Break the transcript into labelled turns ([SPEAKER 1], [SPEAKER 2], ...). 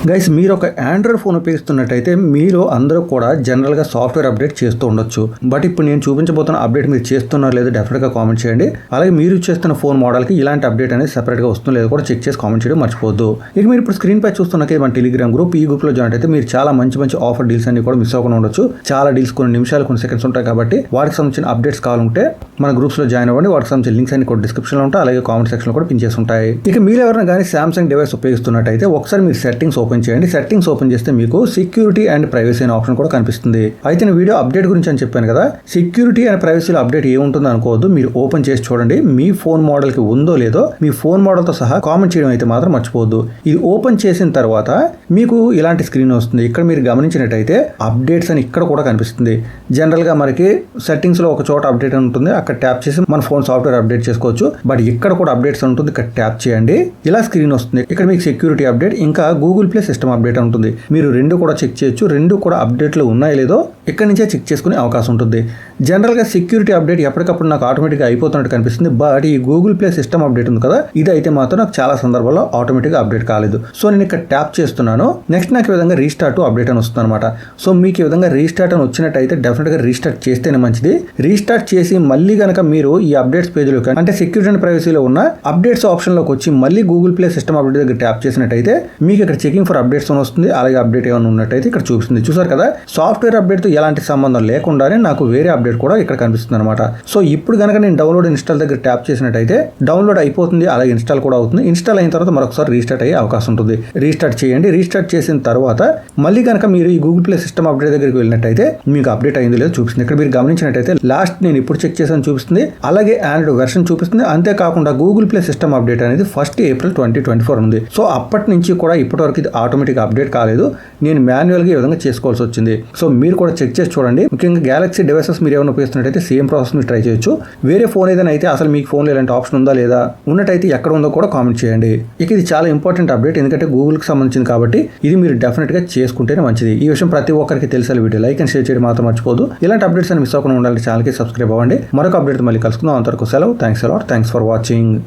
[SPEAKER 1] Guys మీరు ఒక Android phone ఉపయోగిస్తున్నట్టయితే మీలో అందరూ కూడా జనరల్గా సాఫ్ట్వేర్ అప్డేట్ చేస్తూ ఉండొచ్చు. బట్ ఇప్పుడు నేను చూపించబోతున్న అప్డేట్ మీరు చేస్తున్నారో లేదో డెఫినెట్గా కామెంట్ చేయండి. అలాగే మీరు చేస్తున్న ఫోన్ మోడల్కి ఇలాంటి అప్డేట్ అనేది సెపరేట్గా వస్తుందో లేదో కూడా చెక్ చేసి కామెంట్ చేయడం మర్చిపోద్దు. ఇక మీరు ఇప్పుడు స్క్రీన్ పై చూస్తున్నకే మన టెలిగ్రామ్ గ్రూప్, ఈ గ్రూప్లో జాయిన్ అయితే మీరు చాలా మంచి ఆఫర్ డీల్స్ అన్ని కూడా మిస్ అవ్వకుండా ఉండొచ్చు. చాలా డీల్స్ కొన్ని నిమిషాలు కొన్ని సెకండ్స్ ఉంటాయి కాబట్టి వాటికి సంబంధించిన అప్డేట్స్ కావాలంటే మన గ్రూప్స్లో జాయిన్ అవ్వండి. వాటికి సంబంధించిన లింక్స్ అన్ని కూడా డిస్క్రిప్షన్లో ఉంటాయి, అలాగే కామెంట్ సెక్షన్లో కూడా పిన్ చేసి ఉంటాయి. ఇక మీరు ఎవరైనా కానీ సామ్సంగ్ డివైస్ ఉపయోగిస్తున్నట్టయితే ఒకసారి మీరు సెట్టింగ్స్ ఓపెన్ చేయండి. సెట్టింగ్స్ ఓపెన్ చేస్తే మీకు సెక్యూరిటీ అండ్ ప్రైవసీ అనే ఆప్షన్ కూడా కనిపిస్తుంది. అయితే నేను వీడియో అప్డేట్ గురించి అని చెప్పాను కదా, సెక్యూరిటీ అండ్ ప్రైవసీలో అప్డేట్ ఏముంటుందో అనుకోవద్దు. మీరు ఓపెన్ చేసి చూడండి, మీ ఫోన్ మోడల్ కి ఉందో లేదో మీ ఫోన్ మోడల్ తో సహా కామెంట్ చేయడం అయితే మాత్రం మర్చిపోవద్దు. ఇది ఓపెన్ చేసిన తర్వాత మీకు ఇలాంటి స్క్రీన్ వస్తుంది. ఇక్కడ మీరు గమనించినట్టయితే అప్డేట్స్ అని ఇక్కడ కూడా కనిపిస్తుంది. జనరల్ గా మనకి సెట్టింగ్స్ లో ఒక చోట అప్డేట్ ఉంటుంది, అక్కడ ట్యాప్ చేసి మన ఫోన్ సాఫ్ట్వేర్ అప్డేట్ చేసుకోవచ్చు. బట్ ఇక్కడ కూడా అప్డేట్స్ ఉంటుంది, ఇక్కడ ట్యాప్ చేయండి, ఇలా స్క్రీన్ వస్తుంది. ఇక్కడ మీకు సెక్యూరిటీ అప్డేట్ ఇంకా గూగుల్ ప్లే సిస్టమ్ అప్డేట్ ఉంటుంది. మీరు రెండు కూడా చెక్ చేయొచ్చు. రెండు కూడా అప్డేట్లు ఉన్నాయో లేదో ఇక్కడ నుంచే చెక్ చేసుకునే అవకాశం ఉంటుంది. జనరల్గా సెక్యూరిటీ అప్డేట్ ఎప్పటికప్పుడు నాకు ఆటోమేటిక్గా అయిపోతున్నట్టు కనిపిస్తుంది. బట్ ఈ గూగుల్ ప్లే సిస్టమ్ అప్డేట్ ఉంది కదా, ఇది అయితే మాత్రం నాకు చాలా సందర్భాల్లో ఆటోమేటిక్గా అప్డేట్ కాలేదు. సో నేను ఇక్కడ ట్యాప్ చేస్తున్నాను. నెక్స్ట్ నాకు ఈ విధంగా రీస్టార్ట్ అప్డేట్ అని వస్తుంది అనమాట. సో మీకు ఈ విధంగా రీస్టార్ట్ అని వచ్చినట్టయితే డెఫినెట్గా రీస్టార్ట్ చేస్తేనే మంచిది. రీస్టార్ట్ చేసి మళ్ళీ కనుక మీరు ఈ అప్డేట్స్ పేజ్లో అంటే సెక్యూరిటీ అండ్ ప్రైవసీలో ఉన్న అప్డేట్స్ ఆప్షన్లోకి వచ్చి మళ్ళీ గూగుల్ ప్లే సిస్టమ్ అప్డేట్ దగ్గర ట్యాప్ చేసినట్టయితే మీకు ఇక్కడ చెకింగ్ ఫర్ అప్డేట్స్ అని వస్తుంది. అలాగే అప్డేట్ ఏమైనా ఉన్నట్టయితే ఇక్కడ చూపిస్తుంది. చూసారు కదా, సాఫ్ట్వేర్ అప్డేట్ తో ఎలాంటి సంబంధం లేకుండానే నాకు వేరే అప్డేట్ కూడా ఇక్కడ కనిపిస్తుంది అనమాట. సో ఇప్పుడు కనుక నేను డౌన్లోడ్ ఇన్స్టాల్ దగ్గర ట్యాప్ చేసినట్టయితే డౌన్లోడ్ అయిపోతుంది, అలాగే ఇన్స్టాల్ కూడా అవుతుంది. ఇన్స్టాల్ అయిన తర్వాత మరొకసారి రీస్టార్ట్ అయ్యే అవకాశం ఉంటుంది. రీస్టార్ట్ చేయండి. రీస్టార్ట్ చేసిన తర్వాత మళ్ళీ కనుక మీరు ఈ గూగుల్ ప్లే సిస్టమ్ అప్డేట్ దగ్గరికి వెళ్ళినట్టయితే మీకు అప్డేట్ అయిందో లేదో చూపిస్తుంది. ఇక్కడ మీరు గమనించినట్టయితే లాస్ట్ నేను ఇప్పుడు చెక్ చేసాను చూపిస్తుంది, అలాగే ఆండ్రాయిడ్ వెర్షన్ చూపిస్తుంది. అంతేకాకుండా గూగుల్ ప్లే సిస్టమ్ అప్డేట్ అనేది 1 ఏప్రిల్ 2024 ఉంది. సో అప్పటి నుంచి కూడా ఇప్పటి వరకు ఇది ఆటోమేటిక్ అప్డేట్ కాలేదు. నేను మాన్యువల్గా ఈ విధంగా చేసుకోవాల్సి వచ్చింది. సో మీరు కూడా చెక్ చేసి చూడండి. ముఖ్యంగా గ్యాలక్సీ డివైసెస్ మీరు ఏమైనా ఉపయోగిస్తున్నట్టయితే సేమ్ ప్రాసెస్ మీరు ట్రై చేయొచ్చు. వేరే ఫోన్ ఏదైనా అయితే అసలు మీకు ఫోన్లో ఇలాంటి ఆప్షన్ ఉందా లేదా, ఉన్నట్టయితే ఎక్కడ ఉందో కూడా కామెంట్ చేయండి. ఇక ఇది చాలా ఇంపార్టెంట్ అప్డేట్, ఎందుకంటే గూగుల్కి సంబంధించింది కాబట్టి ఇది మీరు డెఫినెట్గా చేసుకుంటేనే మంచిది. ఈ విషయం ప్రతి ఒక్కరికి తెలిసాలి. వీడియో లైక్ అండ్ షేర్ చేయడం మాత్రం మర్చిపోదు. ఇలాంటి అప్డేట్స్ అని మిస్ అవ్వకుండా ఉండాలంటే ఛానల్కి సబ్స్క్రైబ్ అవ్వండి. మరొక అప్డేట్ మళ్ళీ కలుసుకుందాం. అంతవరకు సెలవు. Thanks a lot. Thanks for watching.